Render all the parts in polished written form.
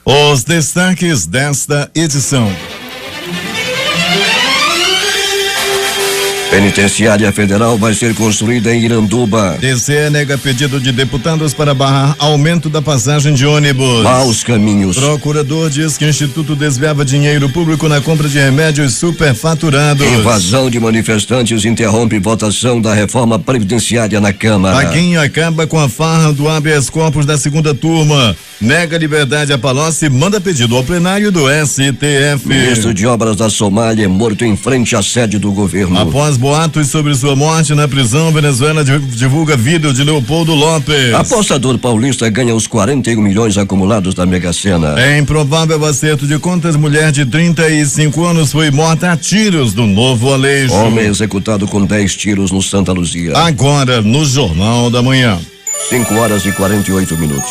Os destaques desta edição. Penitenciária Federal vai ser construída em Iranduba. TCE nega pedido de deputados para barrar aumento da passagem de ônibus. Maus caminhos. Procurador diz que o Instituto desviava dinheiro público na compra de remédios superfaturados. Invasão de manifestantes interrompe votação da reforma previdenciária na Câmara. Paquinho acaba com a farra do habeas corpus da segunda turma. Nega liberdade a Palocci, manda pedido ao plenário do STF. Ministro de Obras da Somália é morto em frente à sede do governo. Após boatos sobre sua morte na prisão, Venezuela divulga vídeo de Leopoldo Lopes. Apostador paulista ganha os 41 milhões acumulados da Mega Sena. É improvável acerto de contas, mulher de 35 anos foi morta a tiros no Novo Aleixo. Homem executado com 10 tiros no Santa Luzia. Agora no Jornal da Manhã. 5h48.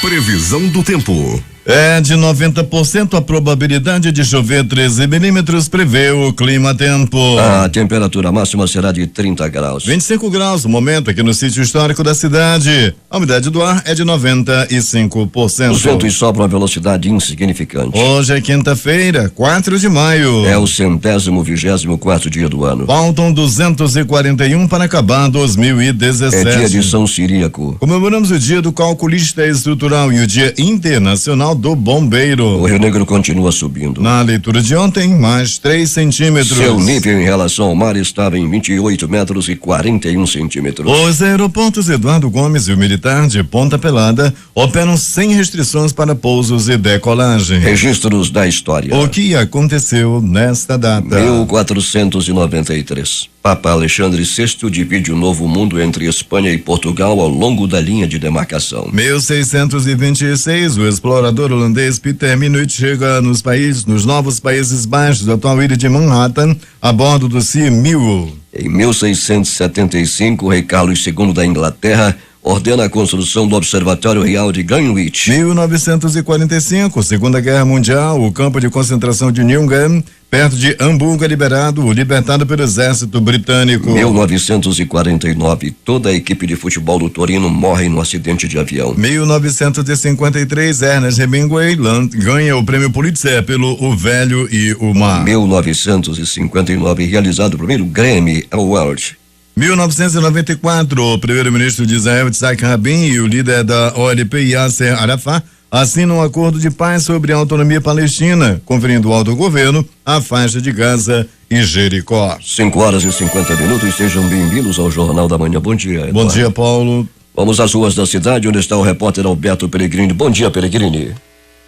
Previsão do tempo. É de 90% a probabilidade de chover 13 milímetros, prevê o Clima Tempo. A temperatura máxima será de 30 graus. 25 graus no momento aqui no sítio histórico da cidade. A umidade do ar é de 95%. O vento sopra a velocidade insignificante. Hoje é quinta-feira, 4 de maio. É o 124º dia do ano. Faltam 241 para acabar 2017. É dia de São Ciríaco. Comemoramos o dia do calculista estrutural e o dia internacional do bombeiro. O Rio Negro continua subindo. Na leitura de ontem, mais 3 centímetros. Seu nível em relação ao mar estava em 28 metros e 41 centímetros. Os aeroportos Eduardo Gomes e o Militar de Ponta Pelada operam sem restrições para pousos e decolagem. Registros da história. O que aconteceu nesta data? 1493. Papa Alexandre VI divide o Novo Mundo entre Espanha e Portugal ao longo da linha de demarcação. 1626, o explorador holandês Peter Minuit chega nos novos Países Baixos, atual ilha de Manhattan, a bordo do Sea Mule. Em 1675, o rei Carlos II da Inglaterra ordena a construção do Observatório Real de Greenwich. 1945, Segunda Guerra Mundial, o campo de concentração de Neuengamme, perto de Hamburgo, é libertado pelo exército britânico. 1949, toda a equipe de futebol do Torino morre num acidente de avião. 1953, Ernest Hemingway ganha o prêmio Pulitzer pelo O Velho e o Mar. 1959, realizado o primeiro Grammy Award. 1994, o primeiro-ministro de Israel, Yitzhak Rabin, e o líder da OLP, Yasser Arafat, assinam um acordo de paz sobre a autonomia palestina, conferindo ao governo a faixa de Gaza e Jericó. 5h50, sejam bem-vindos ao Jornal da Manhã. Bom dia, Eduardo. Bom dia, Paulo. Vamos às ruas da cidade, onde está o repórter Alberto Peregrini. Bom dia, Peregrini.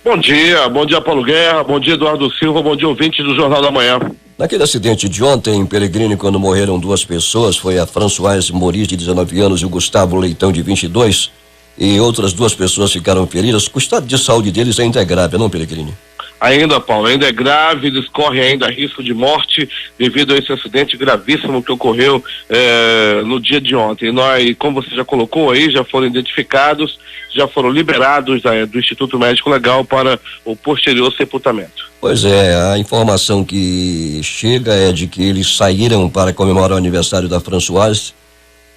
Bom dia Paulo Guerra, bom dia Eduardo Silva, bom dia ouvintes do Jornal da Manhã. Naquele acidente de ontem em Peregrini, quando morreram 2 pessoas, foi a Françoise Moris, de 19 anos, e o Gustavo Leitão, de 22, e outras 2 pessoas ficaram feridas. O estado de saúde deles ainda é grave, não, Peregrini? Ainda, Paulo, ainda é grave, eles correm ainda risco de morte devido a esse acidente gravíssimo que ocorreu no dia de ontem. Nós, como você já colocou aí, já foram identificados, já foram liberados do Instituto Médico Legal para o posterior sepultamento. Pois é, a informação que chega é de que eles saíram para comemorar o aniversário da Françoise.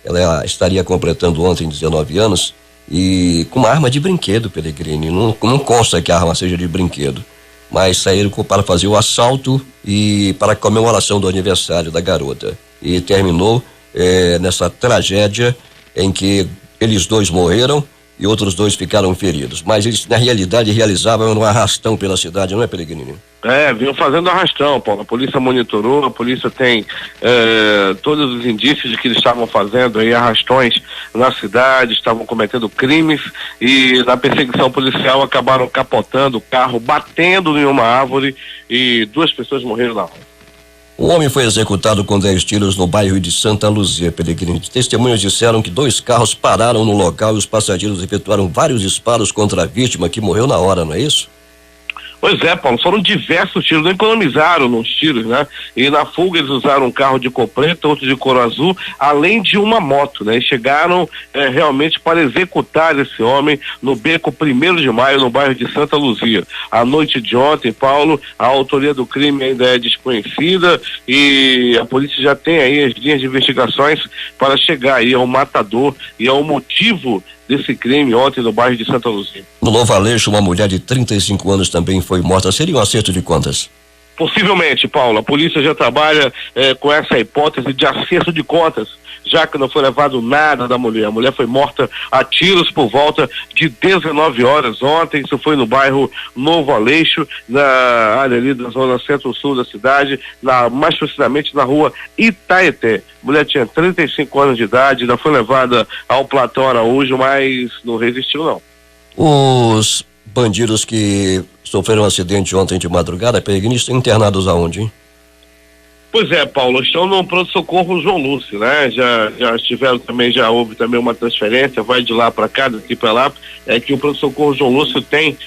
Ela estaria completando ontem 19 anos e com uma arma de brinquedo, Peregrini. Não consta que a arma seja de brinquedo, mas saíram para fazer o assalto e para a comemoração do aniversário da garota. E terminou nessa tragédia em que eles 2 morreram e outros 2 ficaram feridos. Mas eles, na realidade, realizavam um arrastão pela cidade, não é, Peregrini? Vinham fazendo arrastão, Paulo. A polícia monitorou, a polícia tem todos os indícios de que eles estavam fazendo aí arrastões na cidade, estavam cometendo crimes e na perseguição policial acabaram capotando o carro, batendo em uma árvore e 2 pessoas morreram na hora. Um homem foi executado com 10 tiros no bairro de Santa Luzia, Peregrini. Testemunhas disseram que 2 carros pararam no local e os passageiros efetuaram vários disparos contra a vítima, que morreu na hora, não é isso? Pois é, Paulo, foram diversos tiros, não economizaram nos tiros, né? E na fuga eles usaram um carro de cor preta, outro de cor azul, além de uma moto, né? E chegaram realmente para executar esse homem no beco 1º de maio, no bairro de Santa Luzia. À noite de ontem, Paulo, a autoria do crime ainda é desconhecida e a polícia já tem aí as linhas de investigações para chegar aí ao matador e ao motivo desse crime ontem no bairro de Santa Luzia. No Novo Aleixo, uma mulher de 35 anos também foi morta. Seria um acerto de contas? Possivelmente, Paulo. A polícia já trabalha com essa hipótese de acerto de contas, já que não foi levado nada da mulher. A mulher foi morta a tiros por volta de 19 horas ontem. Isso foi no bairro Novo Aleixo, na área ali da zona centro-sul da cidade, mais precisamente na rua Itaeté. A mulher tinha 35 anos de idade, ainda foi levada ao Platão Araújo, mas não resistiu não. Os bandidos que sofreram um acidente ontem de madrugada, Peregrini, estão internados aonde, hein? Pois é, Paulo, estão no pronto-socorro João Lúcio, né? Já estiveram também, já houve também uma transferência, vai de lá para cá, daqui para lá, que o pronto-socorro João Lúcio tem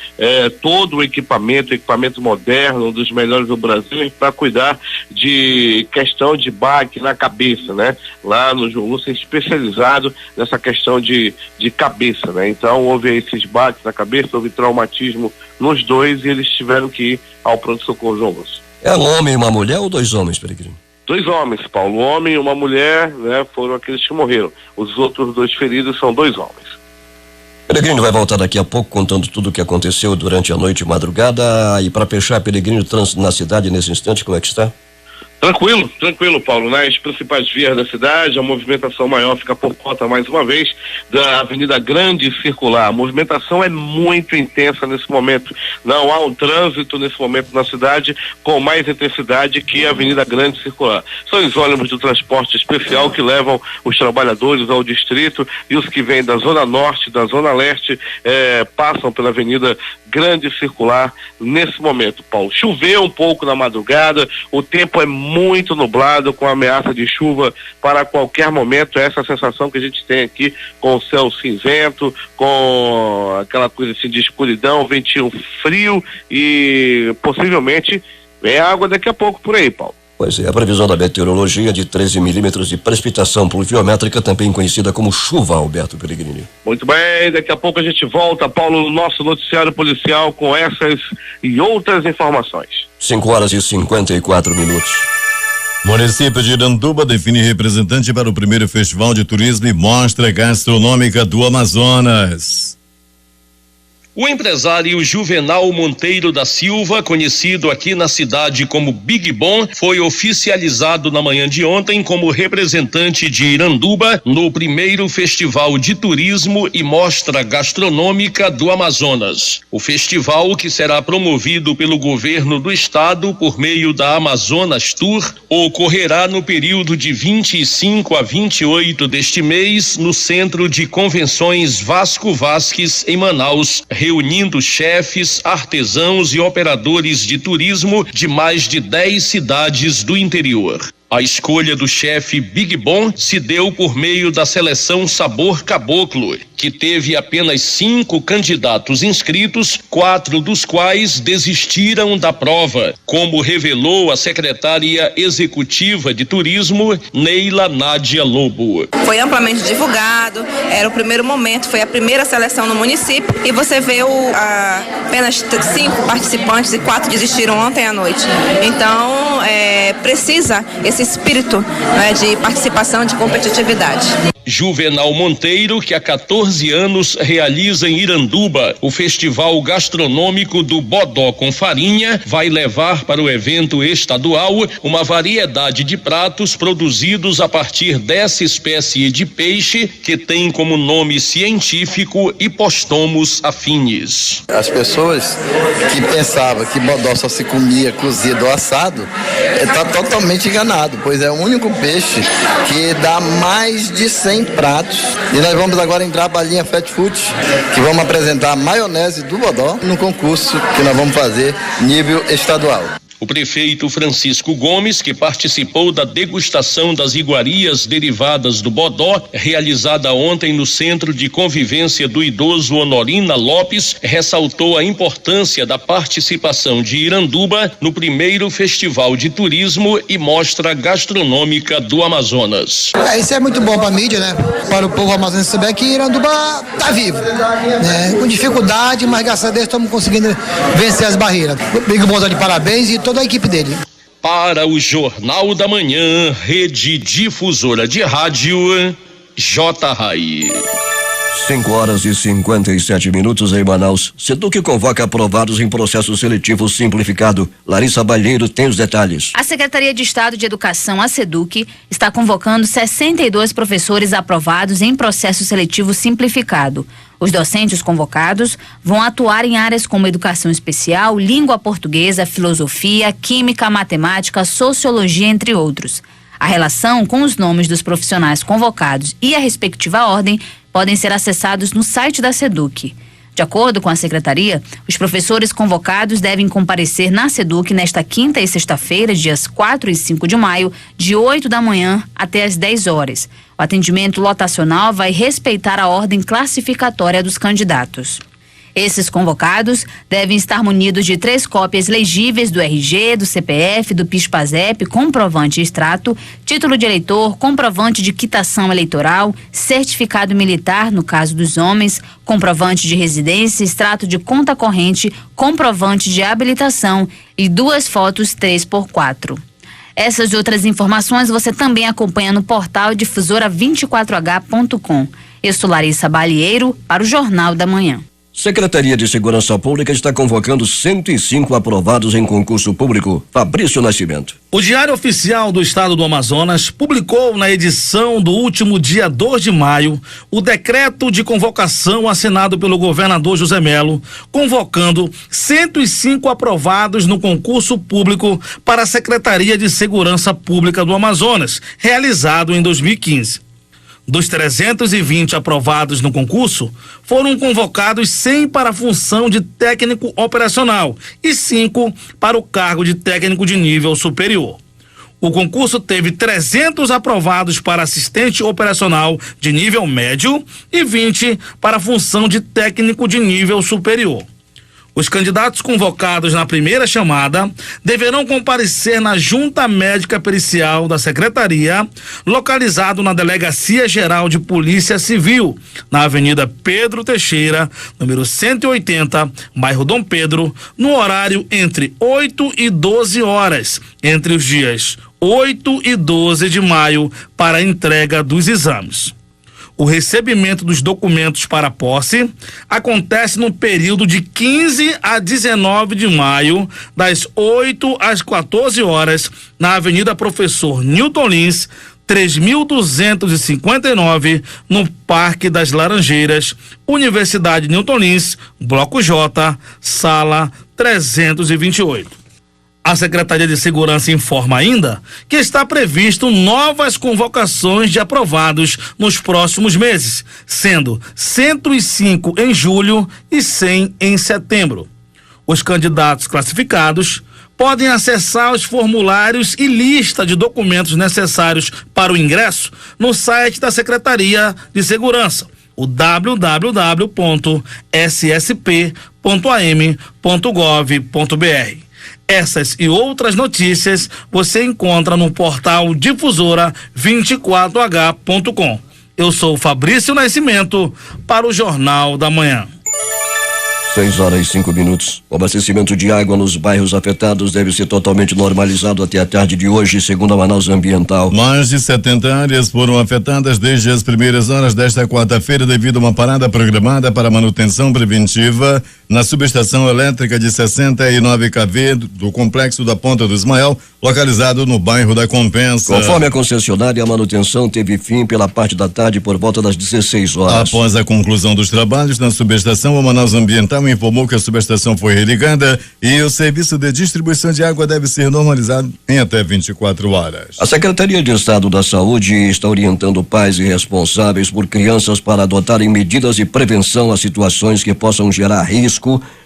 todo o equipamento moderno, um dos melhores do Brasil, para cuidar de questão de baque na cabeça, né? Lá no João Lúcio é especializado nessa questão de cabeça, né? Então houve esses baques na cabeça, houve traumatismo nos dois e eles tiveram que ir ao pronto-socorro João Lúcio. É um homem e uma mulher ou 2 homens, Peregrino? 2 homens, Paulo. Um homem e uma mulher, né, foram aqueles que morreram. Os outros 2 feridos são 2 homens. Peregrino vai voltar daqui a pouco contando tudo o que aconteceu durante a noite e madrugada. E para fechar, Peregrino, trânsito na cidade nesse instante, como é que está? Tranquilo, Paulo. Nas principais vias da cidade, a movimentação maior fica por conta, mais uma vez, da Avenida Grande Circular. A movimentação é muito intensa nesse momento. Não há um trânsito nesse momento na cidade com mais intensidade que a Avenida Grande Circular. São os ônibus do transporte especial que levam os trabalhadores ao distrito e os que vêm da Zona Norte, da Zona Leste, passam pela Avenida Grande Circular nesse momento, Paulo. Choveu um pouco na madrugada, o tempo é muito nublado, com ameaça de chuva para qualquer momento. Essa sensação que a gente tem aqui, com o céu cinzento, com aquela coisa assim de escuridão, ventinho frio e possivelmente vem água daqui a pouco por aí, Paulo. Pois é, a previsão da meteorologia de 13 milímetros de precipitação pluviométrica, também conhecida como chuva, Alberto Peregrini. Muito bem, daqui a pouco a gente volta, Paulo, no nosso noticiário policial com essas e outras informações. 5h54. Município de Iranduba define representante para o primeiro Festival de Turismo e Mostra Gastronômica do Amazonas. O empresário Juvenal Monteiro da Silva, conhecido aqui na cidade como Big Bom, foi oficializado na manhã de ontem como representante de Iranduba no primeiro Festival de Turismo e Mostra Gastronômica do Amazonas. O festival, que será promovido pelo governo do estado por meio da Amazonas Tour, ocorrerá no período de 25 a 28 deste mês no Centro de Convenções Vasco Vasques, em Manaus, reunindo chefes, artesãos e operadores de turismo de mais de 10 cidades do interior. A escolha do chefe Big Bom se deu por meio da seleção Sabor Caboclo, que teve apenas 5 candidatos inscritos, 4 dos quais desistiram da prova, como revelou a secretária executiva de turismo, Neila Nádia Lobo. Foi amplamente divulgado, era o primeiro momento, foi a primeira seleção no município e você vê apenas 5 participantes e 4 desistiram ontem à noite. Então, precisa esse espírito, né, de participação, de competitividade. Juvenal Monteiro, que há 14 anos realiza em Iranduba o Festival Gastronômico do Bodó com Farinha, vai levar para o evento estadual uma variedade de pratos produzidos a partir dessa espécie de peixe que tem como nome científico Hippostomus affinis. As pessoas que pensavam que bodó só se comia cozido ou assado, está totalmente enganado, pois é o único peixe que dá mais de 100 pratos. E nós vamos agora entrar para a linha Fat Food, que vamos apresentar a maionese do bodó no concurso que nós vamos fazer nível estadual. O prefeito Francisco Gomes, que participou da degustação das iguarias derivadas do bodó, realizada ontem no Centro de Convivência do Idoso Honorina Lopes, ressaltou a importância da participação de Iranduba no primeiro Festival de Turismo e Mostra Gastronômica do Amazonas. Isso é muito bom para a mídia, né? Para o povo amazonense saber que Iranduba está vivo, né? Com dificuldade, mas graças a Deus estamos conseguindo vencer as barreiras. Big Bom tá de parabéns e toda a equipe dele. Para o Jornal da Manhã, Rede Difusora de Rádio, J. Rai. 5h57 em Manaus. SEDUC convoca aprovados em processo seletivo simplificado. Larissa Balheiro tem os detalhes. A Secretaria de Estado de Educação, a SEDUC, está convocando 62 professores aprovados em processo seletivo simplificado. Os docentes convocados vão atuar em áreas como educação especial, língua portuguesa, filosofia, química, matemática, sociologia, entre outros. A relação com os nomes dos profissionais convocados e a respectiva ordem podem ser acessados no site da SEDUC. De acordo com a secretaria, os professores convocados devem comparecer na SEDUC nesta quinta e sexta-feira, dias 4 e 5 de maio, de 8 da manhã até às 10 horas. O atendimento lotacional vai respeitar a ordem classificatória dos candidatos. Esses convocados devem estar munidos de 3 cópias legíveis do RG, do CPF, do PIS/PASEP, comprovante e extrato, título de eleitor, comprovante de quitação eleitoral, certificado militar, no caso dos homens, comprovante de residência, extrato de conta corrente, comprovante de habilitação e 2 fotos 3x4. Essas e outras informações você também acompanha no portal difusora24h.com. Eu sou Larissa Balheiro para o Jornal da Manhã. Secretaria de Segurança Pública está convocando 105 aprovados em concurso público. Fabrício Nascimento. O Diário Oficial do Estado do Amazonas publicou na edição do último dia 2 de maio o decreto de convocação assinado pelo governador José Melo, convocando 105 aprovados no concurso público para a Secretaria de Segurança Pública do Amazonas, realizado em 2015. Dos 320 aprovados no concurso, foram convocados 100 para a função de técnico operacional e 5 para o cargo de técnico de nível superior. O concurso teve 300 aprovados para assistente operacional de nível médio e 20 para a função de técnico de nível superior. Os candidatos convocados na primeira chamada deverão comparecer na Junta Médica Pericial da Secretaria, localizado na Delegacia Geral de Polícia Civil, na Avenida Pedro Teixeira, número 180, bairro Dom Pedro, no horário entre 8 e 12 horas, entre os dias 8 e 12 de maio, para a entrega dos exames. O recebimento dos documentos para posse acontece no período de 15 a 19 de maio, das 8 às 14 horas, na Avenida Professor Newton Lins, 3.259, no Parque das Laranjeiras, Universidade Newton Lins, Bloco J, Sala 328. A Secretaria de Segurança informa ainda que está previsto novas convocações de aprovados nos próximos meses, sendo 105 em julho e 100 em setembro. Os candidatos classificados podem acessar os formulários e lista de documentos necessários para o ingresso no site da Secretaria de Segurança, o www.ssp.am.gov.br. Essas e outras notícias você encontra no portal difusora24h.com. Eu sou Fabrício Nascimento para o Jornal da Manhã. 6h05. O abastecimento de água nos bairros afetados deve ser totalmente normalizado até a tarde de hoje, segundo a Manaus Ambiental. Mais de 70 áreas foram afetadas desde as primeiras horas desta quarta-feira devido a uma parada programada para manutenção preventiva na subestação elétrica de 69 kV do complexo da Ponta do Ismael, localizado no bairro da Compensa. Conforme a concessionária, a manutenção teve fim pela parte da tarde por volta das 16 horas. Após a conclusão dos trabalhos na subestação, a Manaus Ambiental informou que a subestação foi religada e o serviço de distribuição de água deve ser normalizado em até 24 horas. A Secretaria de Estado da Saúde está orientando pais e responsáveis por crianças para adotarem medidas de prevenção a situações que possam gerar risco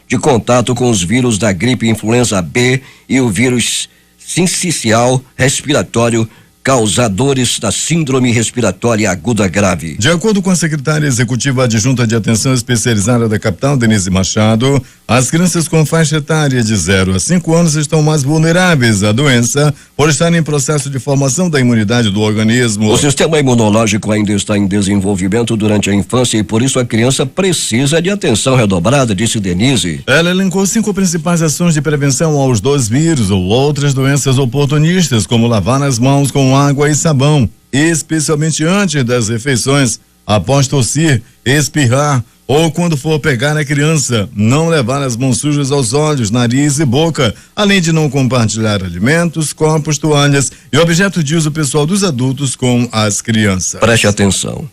de contato com os vírus da gripe influenza B e o vírus sincicial respiratório, causadores da síndrome respiratória aguda grave. De acordo com a secretária executiva adjunta de atenção especializada da capital, Denise Machado, as crianças com faixa etária de 0 a 5 anos estão mais vulneráveis à doença por estarem em processo de formação da imunidade do organismo. O sistema imunológico ainda está em desenvolvimento durante a infância e por isso a criança precisa de atenção redobrada, disse Denise. Ela elencou 5 principais ações de prevenção aos 2 vírus ou outras doenças oportunistas, como lavar as mãos com água e sabão, especialmente antes das refeições, após tossir, espirrar ou quando for pegar a criança, não levar as mãos sujas aos olhos, nariz e boca, além de não compartilhar alimentos, copos, toalhas e objetos de uso pessoal dos adultos com as crianças. Preste atenção.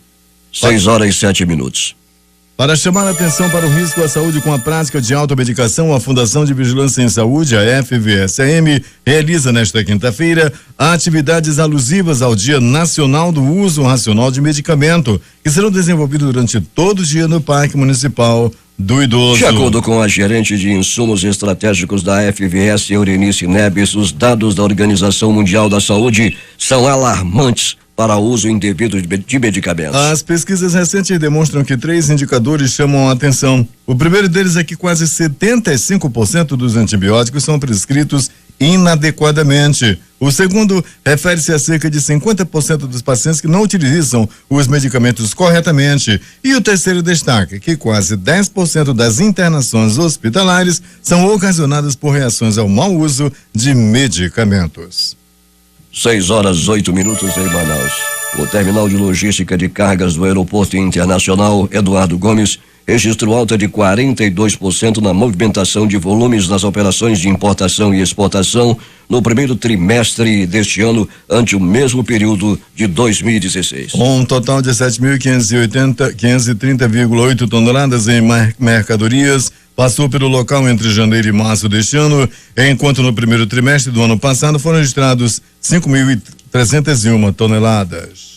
6h07. Para chamar a atenção para o risco à saúde com a prática de automedicação, a Fundação de Vigilância em Saúde, a FVSM, realiza nesta quinta-feira atividades alusivas ao Dia Nacional do Uso Racional de Medicamento, que serão desenvolvidos durante todo o dia no Parque Municipal do Idoso. De acordo com a gerente de insumos estratégicos da FVS, Eurenice Neves, os dados da Organização Mundial da Saúde são alarmantes para o uso indevido de medicamentos. As pesquisas recentes demonstram que 3 indicadores chamam a atenção. O primeiro deles é que quase 75% dos antibióticos são prescritos inadequadamente. O segundo refere-se a cerca de 50% dos pacientes que não utilizam os medicamentos corretamente. E o terceiro destaca que quase 10% das internações hospitalares são ocasionadas por reações ao mau uso de medicamentos. 6h08 em Manaus. O terminal de logística de cargas do Aeroporto Internacional Eduardo Gomes registrou alta de 42% na movimentação de volumes nas operações de importação e exportação no primeiro trimestre deste ano, ante o mesmo período de 2016. Um total de 7.530,8 toneladas em mercadorias passou pelo local entre janeiro e março deste ano, enquanto no primeiro trimestre do ano passado foram registrados 5.301 toneladas.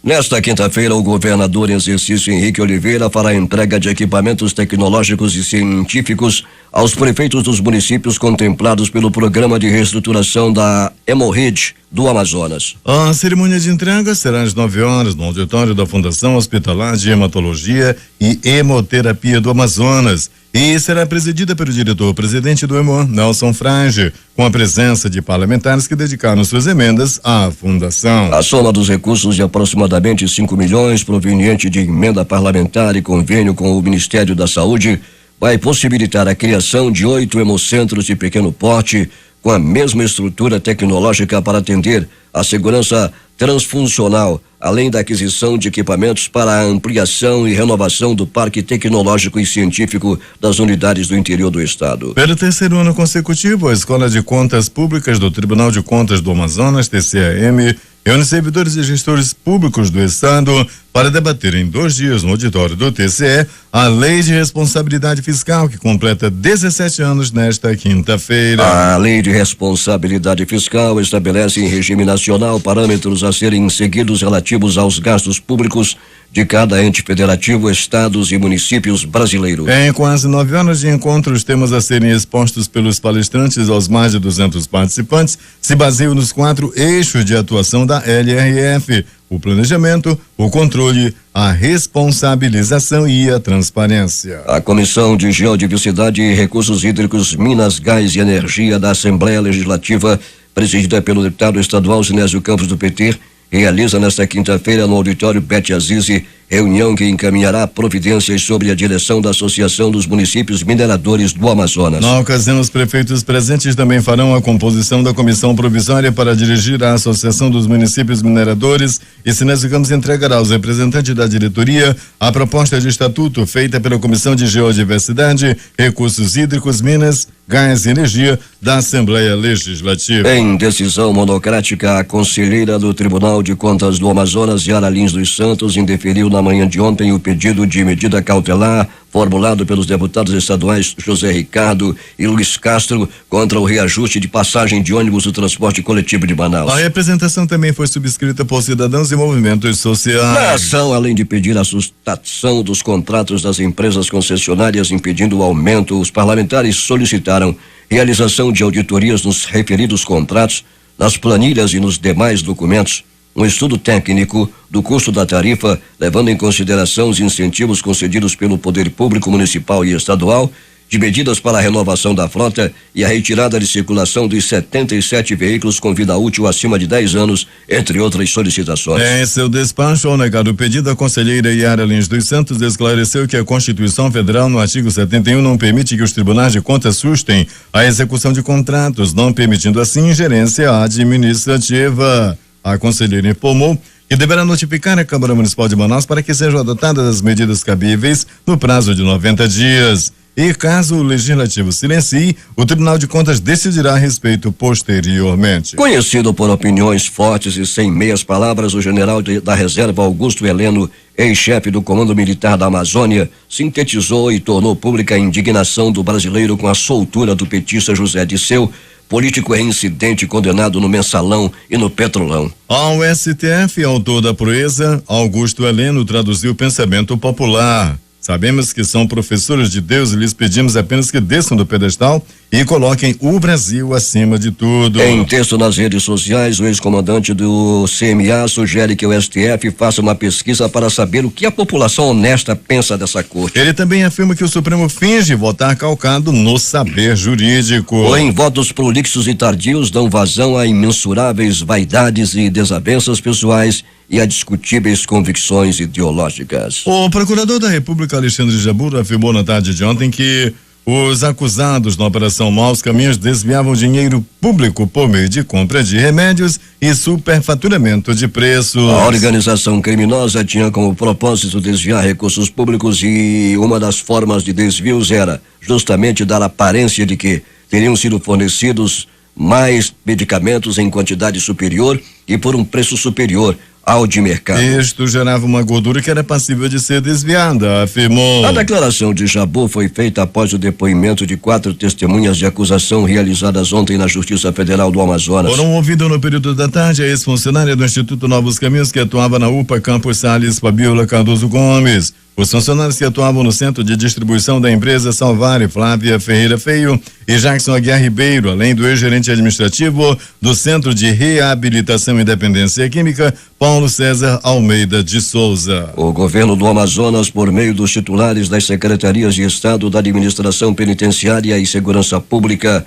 Nesta quinta-feira, o governador em exercício Henrique Oliveira fará a entrega de equipamentos tecnológicos e científicos aos prefeitos dos municípios contemplados pelo programa de reestruturação da Hemorride do Amazonas. A cerimônia de entrega será às 9h no auditório da Fundação Hospitalar de Hematologia e Hemoterapia do Amazonas e será presidida pelo diretor-presidente do Hemor, Nelson Frage, com a presença de parlamentares que dedicaram suas emendas à fundação. A soma dos recursos de aproximadamente 5 milhões proveniente de emenda parlamentar e convênio com o Ministério da Saúde vai possibilitar a criação de 8 hemocentros de pequeno porte com a mesma estrutura tecnológica para atender a segurança transfuncional, além da aquisição de equipamentos para a ampliação e renovação do parque tecnológico e científico das unidades do interior do estado. Pelo terceiro ano consecutivo, a Escola de Contas Públicas do Tribunal de Contas do Amazonas, TCAM, reúne servidores e gestores públicos do estado para debater em 2 dias no auditório do TCE a Lei de Responsabilidade Fiscal, que completa 17 anos nesta quinta-feira. A Lei de Responsabilidade Fiscal estabelece em regime nacional parâmetros a serem seguidos relativos aos gastos públicos de cada ente federativo, estados e municípios brasileiros. Em quase 9 anos de encontro, os temas a serem expostos pelos palestrantes aos mais de 200 participantes se baseiam nos 4 eixos de atuação da LRF: o planejamento, o controle, a responsabilização e a transparência. A Comissão de Geodiversidade e Recursos Hídricos, Minas, Gás e Energia da Assembleia Legislativa, presidida pelo deputado estadual Sinésio Campos do PT, realiza nesta quinta-feira no auditório Bete Azizi reunião que encaminhará providências sobre a direção da Associação dos Municípios Mineradores do Amazonas. Na ocasião, os prefeitos presentes também farão a composição da comissão provisória para dirigir a Associação dos Municípios Mineradores e Sinésio Campos entregará aos representantes da diretoria a proposta de estatuto feita pela Comissão de Geodiversidade, Recursos Hídricos, Minas, Gás e Energia da Assembleia Legislativa. Em decisão monocrática, a conselheira do Tribunal de Contas do Amazonas, Yara Lins dos Santos, indeferiu na manhã de ontem o pedido de medida cautelar formulado pelos deputados estaduais José Ricardo e Luiz Castro contra o reajuste de passagem de ônibus do transporte coletivo de Manaus. A representação também foi subscrita por cidadãos e movimentos sociais. Na ação, além de pedir a sustação dos contratos das empresas concessionárias impedindo o aumento, os parlamentares solicitaram realização de auditorias nos referidos contratos, nas planilhas e nos demais documentos, um estudo técnico do custo da tarifa, levando em consideração os incentivos concedidos pelo Poder Público Municipal e Estadual, de medidas para a renovação da frota e a retirada de circulação dos 77 veículos com vida útil acima de 10 anos, entre outras solicitações. Em seu despacho, ao negar o pedido, a conselheira Yara Lins dos Santos esclareceu que a Constituição Federal, no artigo 71, não permite que os tribunais de contas sustem a execução de contratos, não permitindo assim ingerência administrativa. A conselheira informou que deverá notificar a Câmara Municipal de Manaus para que sejam adotadas as medidas cabíveis no prazo de 90 dias. E caso o Legislativo silencie, o Tribunal de Contas decidirá a respeito posteriormente. Conhecido por opiniões fortes e sem meias palavras, o general da reserva Augusto Heleno, ex-chefe do Comando Militar da Amazônia, sintetizou e tornou pública a indignação do brasileiro com a soltura do petista José Disseu, político reincidente condenado no Mensalão e no Petrolão. Ao STF, autor da proeza, Augusto Heleno traduziu o pensamento popular. Sabemos que são professores de Deus e lhes pedimos apenas que desçam do pedestal e coloquem o Brasil acima de tudo. Em texto nas redes sociais, o ex-comandante do CMA sugere que o STF faça uma pesquisa para saber o que a população honesta pensa dessa corte. Ele também afirma que o Supremo finge votar calcado no saber jurídico. Ou em votos prolixos e tardios dão vazão a imensuráveis vaidades e desavenças pessoais e a discutíveis convicções ideológicas. O procurador da República, Alexandre Jabur, afirmou na tarde de ontem que os acusados na Operação Maus Caminhos desviavam dinheiro público por meio de compra de remédios e superfaturamento de preços. A organização criminosa tinha como propósito desviar recursos públicos e uma das formas de desvios era justamente dar a aparência de que teriam sido fornecidos mais medicamentos em quantidade superior e por um preço superior ao de mercado. Isto gerava uma gordura que era passível de ser desviada, afirmou. A declaração de Jabur foi feita após o depoimento de 4 testemunhas de acusação realizadas ontem na Justiça Federal do Amazonas. Foram ouvidos no período da tarde a ex-funcionária do Instituto Novos Caminhos que atuava na UPA Campos Salles, Fabiola Cardoso Gomes. Os funcionários que atuavam no centro de distribuição da empresa Salvare, Flávia Ferreira Feio e Jackson Aguiar Ribeiro, além do ex-gerente administrativo do Centro de Reabilitação e Dependência Química, Paulo César Almeida de Souza. O governo do Amazonas, por meio dos titulares das Secretarias de Estado da Administração Penitenciária e Segurança Pública,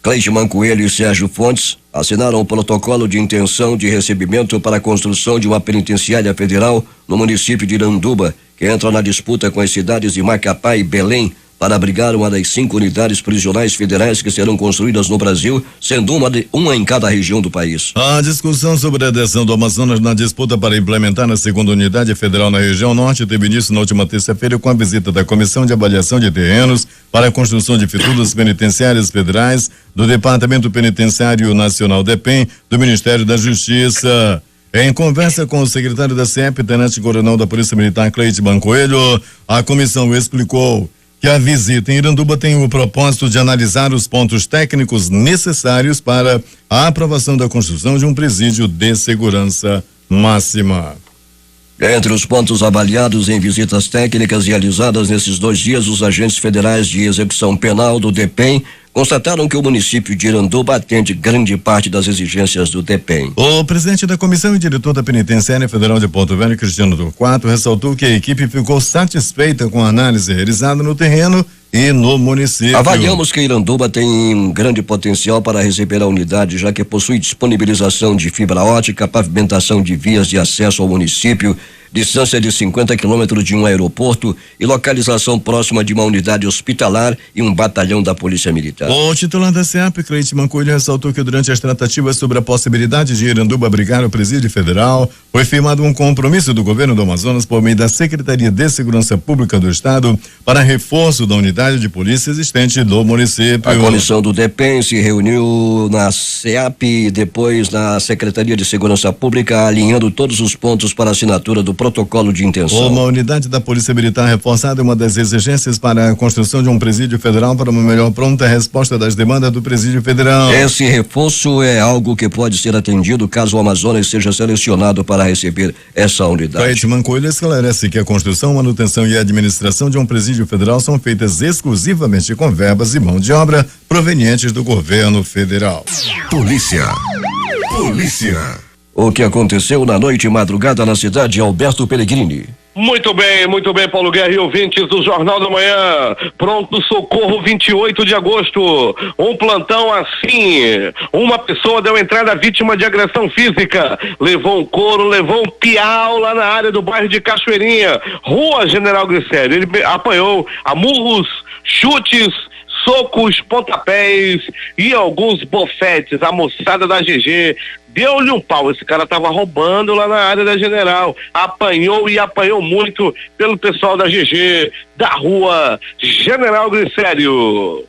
Cleiton Coelho e Sérgio Fontes, assinaram o protocolo de intenção de recebimento para a construção de uma penitenciária federal no município de Iranduba, que entra na disputa com as cidades de Macapá e Belém para abrigar uma das 5 unidades prisionais federais que serão construídas no Brasil, sendo uma em cada região do país. A discussão sobre a adesão do Amazonas na disputa para implementar a 2ª unidade federal na região norte teve início na última terça-feira com a visita da Comissão de Avaliação de Terrenos para a construção de futuras penitenciárias federais do Departamento Penitenciário Nacional DEPEN do Ministério da Justiça. Em conversa com o secretário da CEP, tenente-coronel da Polícia Militar, Cleiton Coelho, a comissão explicou que a visita em Iranduba tem o propósito de analisar os pontos técnicos necessários para a aprovação da construção de um presídio de segurança máxima. Entre os pontos avaliados em visitas técnicas realizadas nesses 2 dias, os agentes federais de execução penal do DEPEN constataram que o município de Iranduba atende grande parte das exigências do DEPEN. O presidente da comissão e diretor da Penitenciária Federal de Porto Velho, Cristiano Torquato, ressaltou que a equipe ficou satisfeita com a análise realizada no terreno e no município. Avaliamos que Iranduba tem um grande potencial para receber a unidade, já que possui disponibilização de fibra ótica, pavimentação de vias de acesso ao município, distância de 50 quilômetros de um aeroporto e localização próxima de uma unidade hospitalar e um batalhão da Polícia Militar. O titular da CEAP, Cleiton Coelho, ressaltou que durante as tratativas sobre a possibilidade de Iranduba abrigar o presídio federal, foi firmado um compromisso do governo do Amazonas por meio da Secretaria de Segurança Pública do Estado para reforço da unidade de polícia existente do município. A comissão do DEPEN se reuniu na CEAP e depois na Secretaria de Segurança Pública, alinhando todos os pontos para a assinatura do protocolo de intenção. Uma unidade da Polícia Militar reforçada é uma das exigências para a construção de um presídio federal para uma melhor pronta resposta das demandas do presídio federal. Esse reforço é algo que pode ser atendido caso o Amazonas seja selecionado para receber essa unidade. Cleiton Coelho esclarece que a construção, manutenção e administração de um presídio federal são feitas exclusivamente com verbas e mão de obra provenientes do governo federal. Polícia. O que aconteceu na noite e madrugada na cidade de Alberto Pellegrini? Muito bem, Paulo Guerra e ouvintes do Jornal da Manhã. Pronto socorro 28 de agosto. Um plantão assim. Uma pessoa deu entrada vítima de agressão física. Levou um couro, levou um piau lá na área do bairro de Cachoeirinha, Rua General Glicério. Ele apanhou a murros, chutes, socos, pontapés e alguns bofetes. A moçada da GG deu-lhe um pau. Esse cara estava roubando lá na área da General, apanhou e apanhou muito pelo pessoal da GG, da rua General Glicério.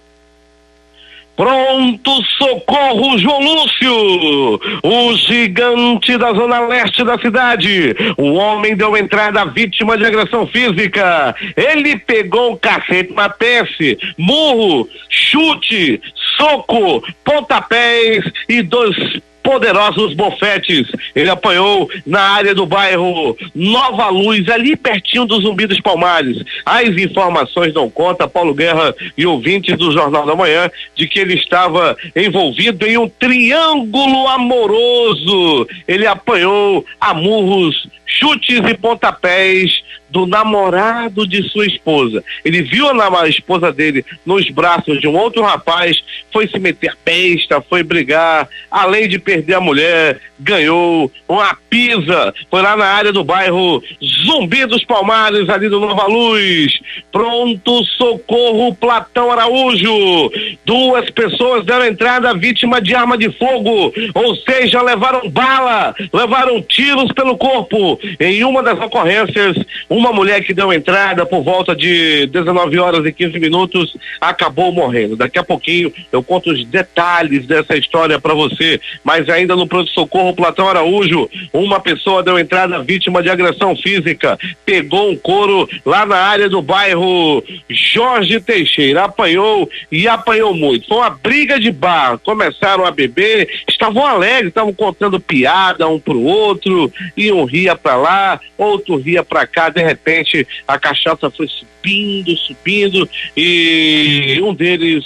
Pronto socorro, João Lúcio, o gigante da zona leste da cidade. O homem deu entrada à vítima de agressão física. Ele pegou o cacete, mapece, murro, chute, soco, pontapés e 2 poderosos bofetes. Ele apanhou na área do bairro Nova Luz, ali pertinho do Zumbi dos Palmares. As informações dão conta, Paulo Guerra e ouvintes do Jornal da Manhã, de que ele estava envolvido em um triângulo amoroso. Ele apanhou a murros, chutes e pontapés do namorado de sua esposa. Ele viu a esposa dele nos braços de um outro rapaz, foi se meter a besta, foi brigar, além de perder a mulher, ganhou uma pisa, foi lá na área do bairro Zumbi dos Palmares, ali do Nova Luz. Pronto socorro, Platão Araújo, 2 pessoas deram entrada vítima de arma de fogo, ou seja, levaram bala, levaram tiros pelo corpo. Em uma das ocorrências, uma mulher que deu entrada por volta de 19 horas e 15 minutos acabou morrendo. Daqui a pouquinho eu conto os detalhes dessa história para você, mas ainda no pronto-socorro Platão Araújo, uma pessoa deu entrada vítima de agressão física, pegou um couro lá na área do bairro Jorge Teixeira, apanhou e apanhou muito. Foi uma briga de bar, começaram a beber, estavam alegres, estavam contando piada um pro outro, e um ria pra lá, outro ria pra cá. De repente a cachaça foi subindo e um deles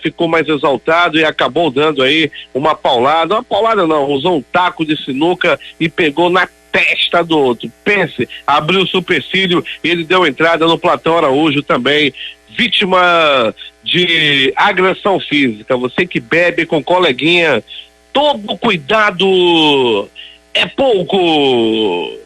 ficou mais exaltado e acabou dando aí uma paulada não, usou um taco de sinuca e pegou na testa do outro. Pense, abriu o supercílio e ele deu entrada no Platão Araújo também, vítima de agressão física. Você que bebe com coleguinha, todo cuidado é pouco.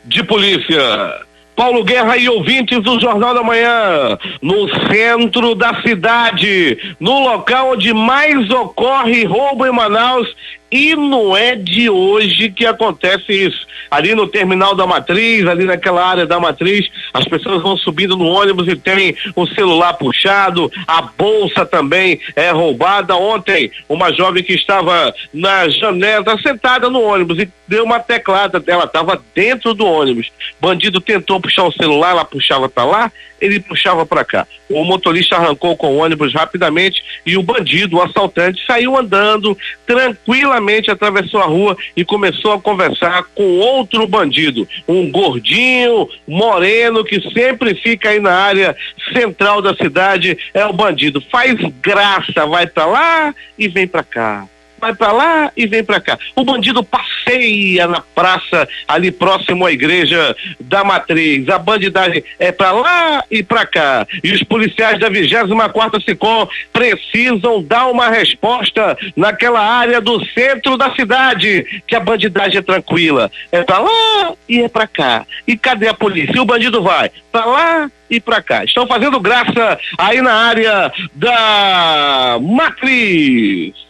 De polícia, Paulo Guerra e ouvintes do Jornal da Manhã, no centro da cidade, no local onde mais ocorre roubo em Manaus, e não é de hoje que acontece isso. Ali no terminal da Matriz, ali naquela área da Matriz, as pessoas vão subindo no ônibus e tem o celular puxado, a bolsa também é roubada. Ontem, uma jovem que estava na janela, sentada no ônibus, e deu uma teclada, ela estava dentro do ônibus. Bandido tentou puxar o celular, ela puxava para lá, ele puxava para cá. O motorista arrancou com o ônibus rapidamente e o bandido, o assaltante, saiu andando tranquilamente, atravessou a rua e começou a conversar com outro bandido, um gordinho, moreno, que sempre fica aí na área central da cidade. É o bandido, faz graça, vai pra lá e vem pra cá, vai pra lá e vem pra cá. O bandido passeia na praça ali próximo à igreja da Matriz. A bandidagem é pra lá e pra cá. E os policiais da 24ª SICOM precisam dar uma resposta naquela área do centro da cidade, que a bandidagem é tranquila. É pra lá e é pra cá. E cadê a polícia? E o bandido vai pra lá e pra cá. Estão fazendo graça aí na área da Matriz.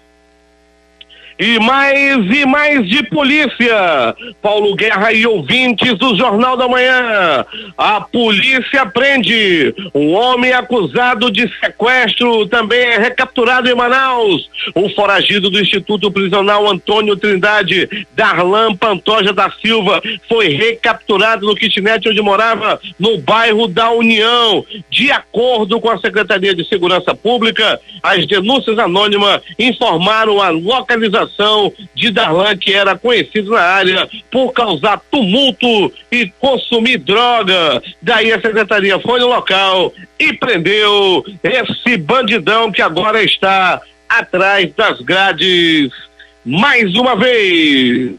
E mais de polícia. Paulo Guerra e ouvintes do Jornal da Manhã. A polícia prende um homem acusado de sequestro, também é recapturado em Manaus. Um foragido do Instituto Prisional Antônio Trindade, Darlan Pantoja da Silva, foi recapturado no kitnet onde morava, no bairro da União. De acordo com a Secretaria de Segurança Pública, as denúncias anônimas informaram a localização de Darlan, que era conhecido na área por causar tumulto e consumir droga. Daí a secretaria foi no local e prendeu esse bandidão que agora está atrás das grades mais uma vez.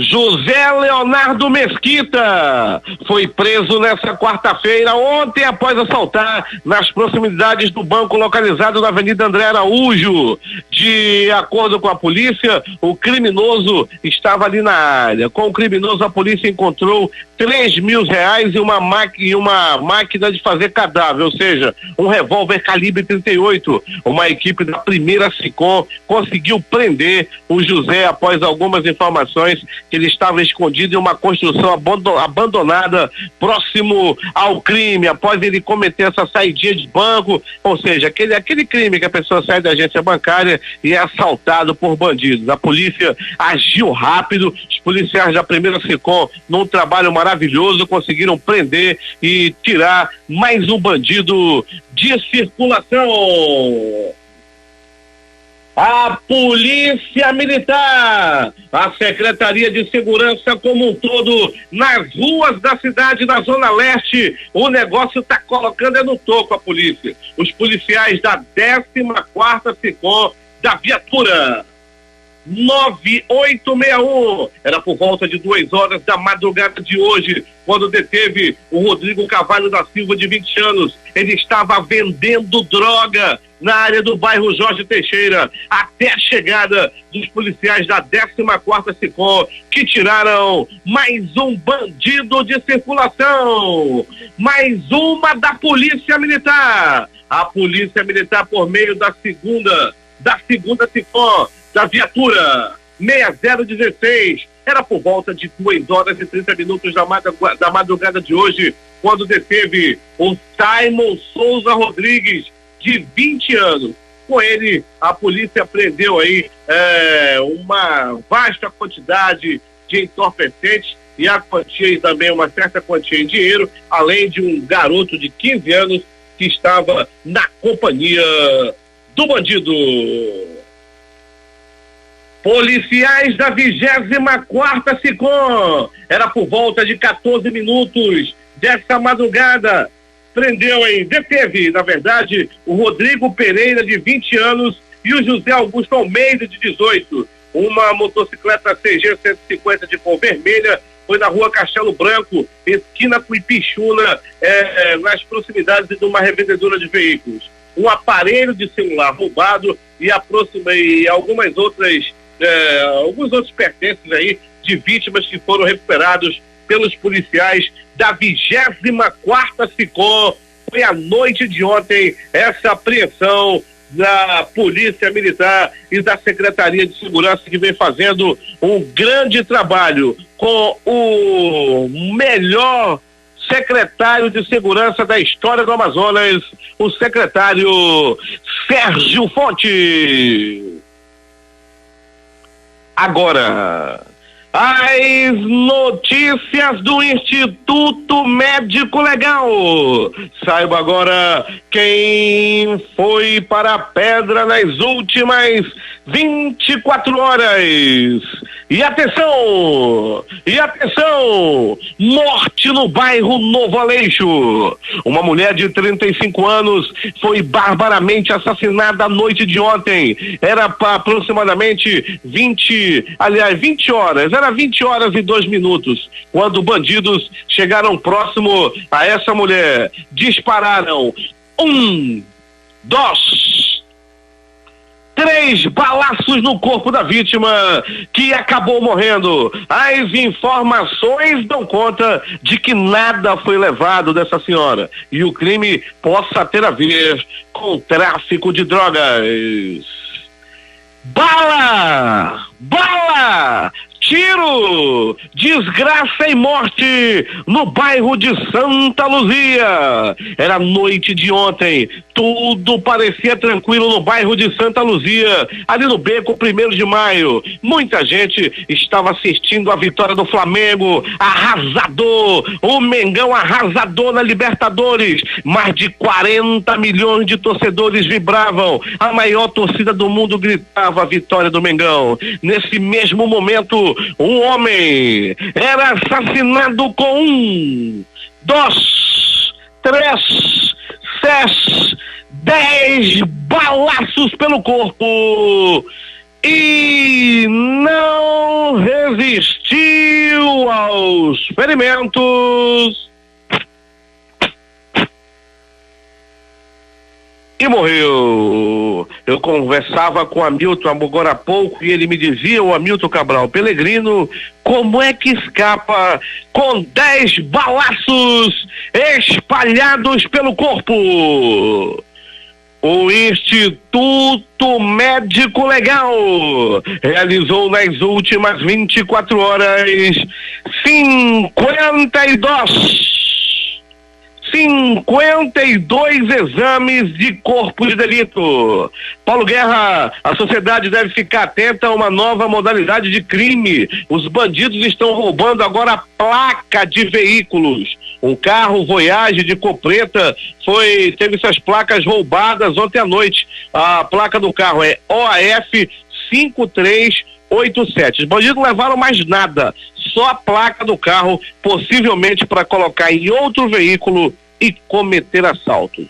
José Leonardo Mesquita foi preso nessa quarta-feira, ontem, após assaltar nas proximidades do banco localizado na Avenida André Araújo. De acordo com a polícia, o criminoso estava ali na área. Com o criminoso, a polícia encontrou R$3.000 e uma máquina de fazer cadáver, ou seja, um revólver calibre 38. Uma equipe da primeira SICOM conseguiu prender o José após algumas informações que ele estava escondido em uma construção abandonada próximo ao crime, após ele cometer essa saidinha de banco, ou seja, aquele crime que a pessoa sai da agência bancária e é assaltado por bandidos. A polícia agiu rápido, os policiais da primeira SICOM, num trabalho maravilhoso, conseguiram prender e tirar mais um bandido de circulação. A Polícia Militar, a Secretaria de Segurança como um todo, nas ruas da cidade da Zona Leste, o negócio está colocando no toco a polícia. Os policiais da 14ª SICOM da viatura 9861, era por volta de 2 horas da madrugada de hoje, quando deteve o Rodrigo Carvalho da Silva, de 20 anos. Ele estava vendendo droga na área do bairro Jorge Teixeira, até a chegada dos policiais da 14ª SICOM, que tiraram mais um bandido de circulação, mais uma da Polícia Militar. A Polícia Militar, por meio da segunda SICOM, da viatura 6016, era por volta de 2 horas e 30 minutos da madrugada de hoje, quando deteve o Simon Souza Rodrigues, de 20 anos. Com ele, a polícia prendeu aí uma vasta quantidade de entorpecentes e a quantia e também uma certa quantia em dinheiro, além de um garoto de 15 anos que estava na companhia do bandido. Policiais da 24ª SICOM, era por volta de 14 minutos dessa madrugada, deteve, na verdade, o Rodrigo Pereira, de 20 anos, e o José Augusto Almeida, de 18. Uma motocicleta CG 150 de cor vermelha foi na rua Castelo Branco, esquina com Ipixuna, nas proximidades de uma revendedora de veículos. Um aparelho de celular roubado e alguns outros pertences aí de vítimas que foram recuperados pelos policiais da 24ª SICOM. Foi a noite de ontem essa apreensão da Polícia Militar e da Secretaria de Segurança, que vem fazendo um grande trabalho com o melhor secretário de Segurança da história do Amazonas, o secretário Sérgio Fonte. Agora, as notícias do Instituto Médico Legal. Saiba agora quem foi para a pedra nas últimas 24 horas. E atenção! Morte no bairro Novo Aleixo. Uma mulher de 35 anos foi barbaramente assassinada à noite de ontem. Era para aproximadamente 20 horas. Era 20 horas e 2 minutos. Quando bandidos chegaram próximo a essa mulher, dispararam 1, 2, 3 balaços no corpo da vítima, que acabou morrendo. As informações dão conta de que nada foi levado dessa senhora e o crime possa ter a ver com o tráfico de drogas. Bala! Tiro, desgraça e morte no bairro de Santa Luzia. Era noite de ontem, tudo parecia tranquilo no bairro de Santa Luzia, ali no beco 1º de maio. Muita gente estava assistindo a vitória do Flamengo, arrasador, o Mengão arrasador na Libertadores. Mais de 40 milhões de torcedores vibravam, a maior torcida do mundo gritava a vitória do Mengão. Nesse mesmo momento, um homem era assassinado com 1, 2, 3, 6, 10 balaços pelo corpo e não resistiu. ferimentos e morreu. Eu conversava com o Hamilton agora há pouco e ele me dizia, o Hamilton Cabral Pelegrino, como é que escapa com 10 balaços espalhados pelo corpo. O Instituto Médico Legal realizou nas últimas 24 horas 52 exames de corpo de delito. Paulo Guerra, a sociedade deve ficar atenta a uma nova modalidade de crime. Os bandidos estão roubando agora a placa de veículos. Um carro Voyage de cor preta teve suas placas roubadas ontem à noite. A placa do carro é OAF 5387. Os bandidos não levaram mais nada, só a placa do carro, possivelmente para colocar em outro veículo e cometer assaltos.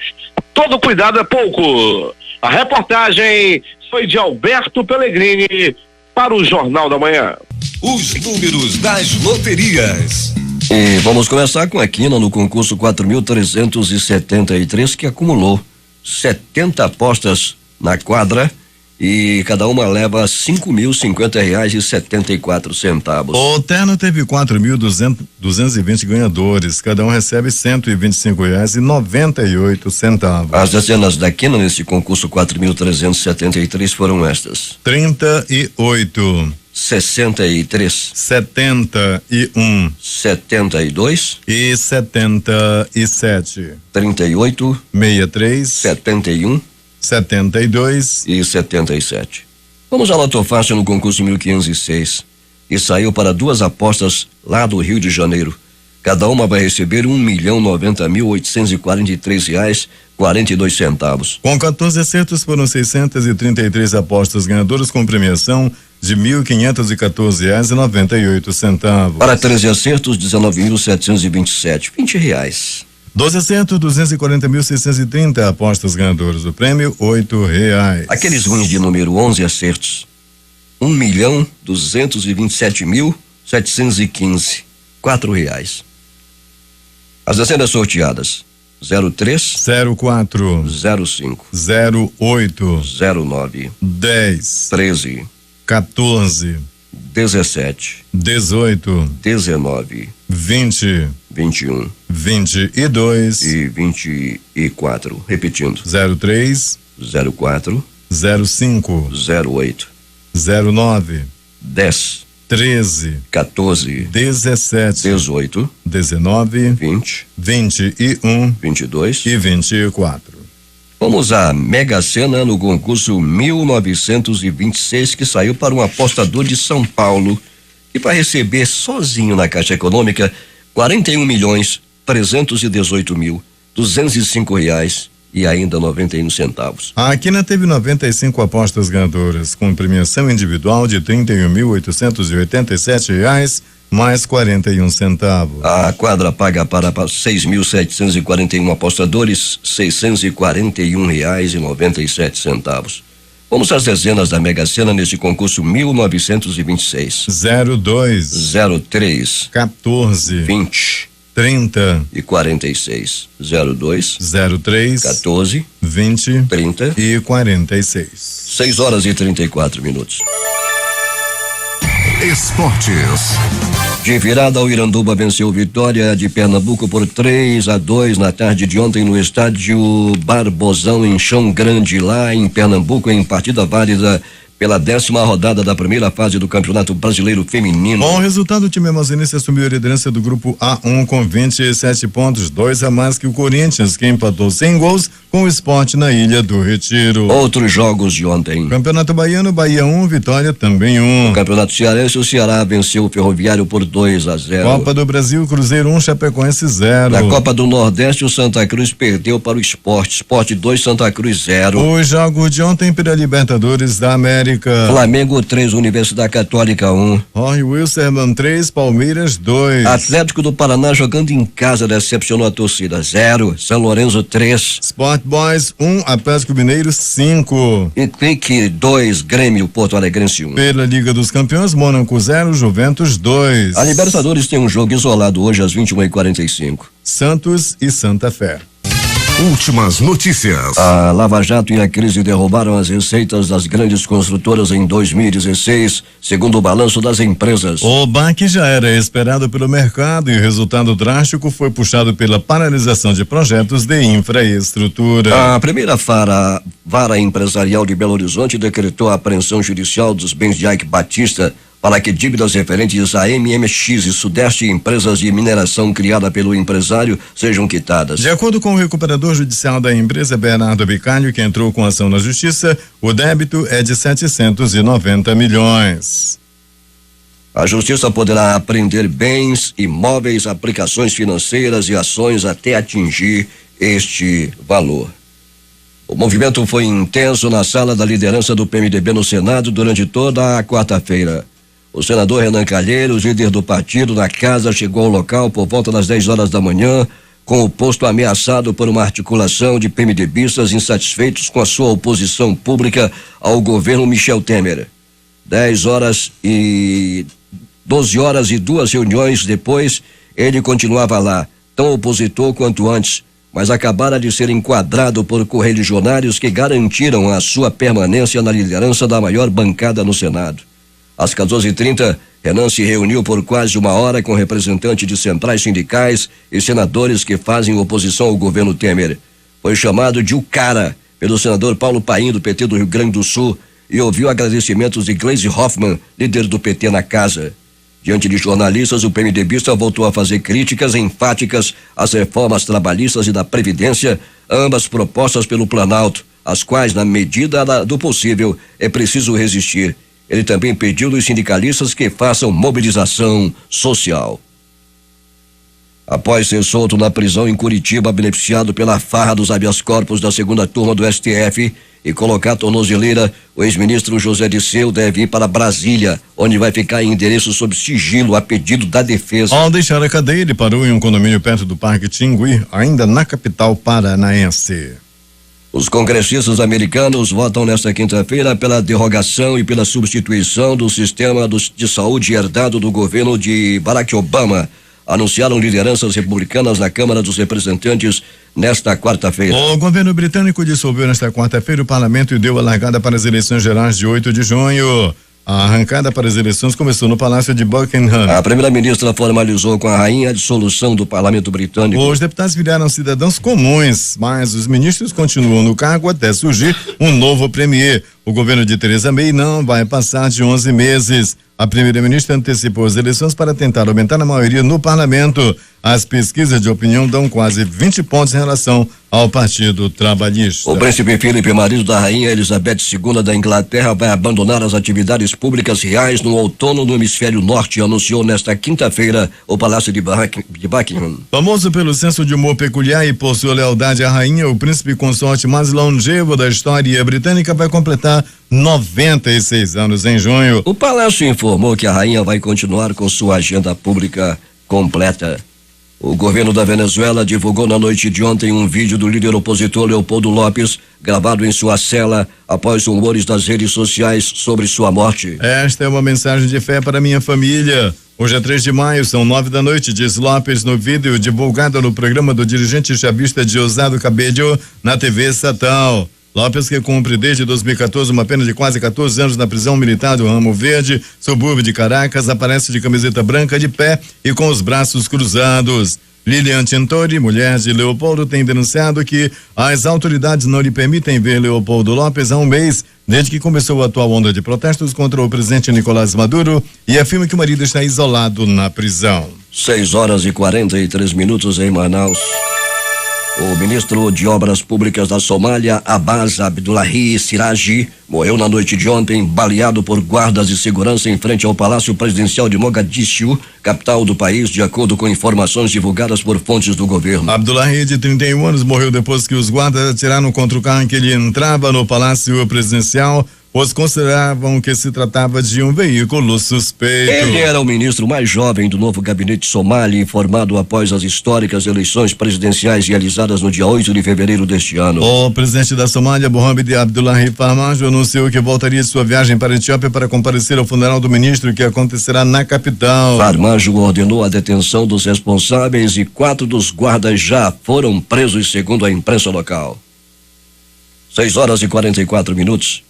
Todo cuidado é pouco. A reportagem foi de Alberto Pellegrini para o Jornal da Manhã. Os números das loterias. E vamos começar com a quina no concurso 4.373, que acumulou 70 apostas na quadra e cada uma leva R$5.050,74. O terno teve 4.220 ganhadores, cada um recebe R$125,98. As dezenas da quina nesse concurso 4.373 foram estas: 38, 63, 71, 72 e 77, 38, 63, 71 72 e 77. Vamos à Loto Fácil no concurso 1506 e saiu para duas apostas lá do Rio de Janeiro. Cada uma vai receber R$1.090.843,42. Com 14 acertos foram 633 apostas ganhadoras com premiação de R$1.514,98. Para 13 acertos, R$19.727, R$20. 12 acertos, 240.630 apostas ganhadoras. O prêmio, R$8. Aqueles ruins de número 11 acertos, R$1.227.715, R$4. As dezenas sorteadas: 03, 04, 05, 08, 09, 10, 13, 14, 17, 18, 19, 20, 21, 22 e 24. Repetindo: 03, 04, 05, 08, 09, 10, 13, 14, 17, 18, 19, 20, 21 22 e 24. Vamos à Mega Sena no concurso 1926, que saiu para um apostador de São Paulo e para receber sozinho na Caixa Econômica R$41.318.205 e ainda 91 centavos. A quina teve 95 apostas ganhadoras, com premiação individual de R$31.887 mais 41 centavos. A quadra paga para 6.741 apostadores R$641,97. Vamos às dezenas da Mega Sena neste concurso 1926. 02, 03, 14, 20 30 e 46. 02, 03, 14, 20 30 e 46. 6h34. Esportes. De virada, o Iranduba venceu Vitória de Pernambuco por 3-2 na tarde de ontem no estádio Barbosão, em Chão Grande, lá em Pernambuco, em partida válida pela 10ª rodada da primeira fase do Campeonato Brasileiro Feminino. Com o resultado, o time amazonense assumiu a liderança do grupo A1 com 27 pontos, 2 a mais que o Corinthians, que empatou sem gols com o Sport na Ilha do Retiro. Outros jogos de ontem: Campeonato Baiano, Bahia 1, Vitória também 1. No Campeonato Cearense, o Ceará venceu o Ferroviário por 2-0. Copa do Brasil, Cruzeiro 1, Chapecoense 0. Na Copa do Nordeste, o Santa Cruz perdeu para o Sport 2, Santa Cruz 0. Os jogos de ontem pela Libertadores da América: Flamengo 3, Universidade Católica 1. Jorge Wilstermann 3, Palmeiras 2. Atlético do Paraná jogando em casa decepcionou a torcida 0. São Lourenço 3. Sport Sport Boys 1, Atlético Mineiro 5. Equipe 2, Grêmio Porto Alegrense 1. Pela Liga dos Campeões, Mônaco 0, Juventus 2. A Libertadores tem um jogo isolado hoje às 21h45. Santos e Santa Fé. Últimas notícias. A Lava Jato e a crise derrubaram as receitas das grandes construtoras em 2016, segundo o balanço das empresas. O baque já era esperado pelo mercado e o resultado drástico foi puxado pela paralisação de projetos de infraestrutura. A primeira vara empresarial de Belo Horizonte decretou a apreensão judicial dos bens de Ike Batista para que dívidas referentes a MMX e Sudeste e empresas de mineração criada pelo empresário sejam quitadas. De acordo com o recuperador judicial da empresa, Bernardo Bicalho, que entrou com ação na justiça, o débito é de 790 milhões. A justiça poderá apreender bens, imóveis, aplicações financeiras e ações até atingir este valor. O movimento foi intenso na sala da liderança do PMDB no Senado durante toda a quarta-feira. O senador Renan Calheiros, líder do partido, na casa, chegou ao local por volta das 10 horas da manhã, com o posto ameaçado por uma articulação de PMDBistas insatisfeitos com a sua oposição pública ao governo Michel Temer. 12 horas e 2 reuniões depois, ele continuava lá, tão opositor quanto antes, mas acabara de ser enquadrado por correligionários que garantiram a sua permanência na liderança da maior bancada no Senado. Às 14h30, Renan se reuniu por quase 1 hora com representantes de centrais sindicais e senadores que fazem oposição ao governo Temer. Foi chamado de o cara pelo senador Paulo Paim, do PT do Rio Grande do Sul, e ouviu agradecimentos de Gleisi Hoffmann, líder do PT na casa. Diante de jornalistas, o PMDBista voltou a fazer críticas enfáticas às reformas trabalhistas e da Previdência, ambas propostas pelo Planalto, às quais, na medida do possível, é preciso resistir. Ele também pediu dos sindicalistas que façam mobilização social. Após ser solto na prisão em Curitiba, beneficiado pela farra dos habeas corpus da segunda turma do STF e colocar a tornozeleira, o ex-ministro José Disseu deve ir para Brasília, onde vai ficar em endereço sob sigilo a pedido da defesa. Ao deixar a cadeia, ele parou em um condomínio perto do Parque Tingui, ainda na capital paranaense. Os congressistas americanos votam nesta quinta-feira pela derrogação e pela substituição do sistema de saúde herdado do governo de Barack Obama. Anunciaram lideranças republicanas na Câmara dos Representantes nesta quarta-feira. O governo britânico dissolveu nesta quarta-feira o parlamento e deu a largada para as eleições gerais de 8 de junho. A arrancada para as eleições começou no Palácio de Buckingham. A primeira-ministra formalizou com a rainha a dissolução do parlamento britânico. Os deputados viraram cidadãos comuns, mas os ministros continuam no cargo até surgir um novo premier. O governo de Theresa May não vai passar de 11 meses. A primeira-ministra antecipou as eleições para tentar aumentar a maioria no parlamento. As pesquisas de opinião dão quase 20 pontos em relação ao Partido Trabalhista. O príncipe Filipe, marido da rainha Elizabeth II da Inglaterra, vai abandonar as atividades públicas reais no outono no hemisfério norte, anunciou nesta quinta-feira o Palácio de Buckingham. Famoso pelo senso de humor peculiar e por sua lealdade à rainha, o príncipe consorte mais longevo da história britânica vai completar 96 anos em junho. O Palácio informou que a rainha vai continuar com sua agenda pública completa. O governo da Venezuela divulgou na noite de ontem um vídeo do líder opositor Leopoldo López, gravado em sua cela após rumores das redes sociais sobre sua morte. Esta é uma mensagem de fé para minha família. Hoje é 3 de maio, são 9 da noite, diz López no vídeo divulgado no programa do dirigente chavista Diosdado Cabello na TV estatal. López, que cumpre desde 2014 uma pena de quase 14 anos na prisão militar do Ramo Verde, subúrbio de Caracas, aparece de camiseta branca de pé e com os braços cruzados. Lilian Tintori, mulher de Leopoldo, tem denunciado que as autoridades não lhe permitem ver Leopoldo López há um mês, desde que começou a atual onda de protestos contra o presidente Nicolás Maduro, e afirma que o marido está isolado na prisão. 6 horas e 43 minutos em Manaus. O ministro de Obras Públicas da Somália, Abbas Abdullahi Siraji, morreu na noite de ontem, baleado por guardas de segurança em frente ao Palácio Presidencial de Mogadiscio, capital do país, de acordo com informações divulgadas por fontes do governo. Abdullahi, de 31 anos, morreu depois que os guardas atiraram contra o carro em que ele entrava no Palácio Presidencial. pois consideravam que se tratava de um veículo suspeito. Ele era o ministro mais jovem do novo gabinete Somali, formado após as históricas eleições presidenciais realizadas no dia 8 de fevereiro deste ano. O presidente da Somália, Mohamed Abdullahi Farmajo, anunciou que voltaria de sua viagem para a Etiópia para comparecer ao funeral do ministro, que acontecerá na capital. Farmajo ordenou a detenção dos responsáveis e 4 dos guardas já foram presos, segundo a imprensa local. 6h44.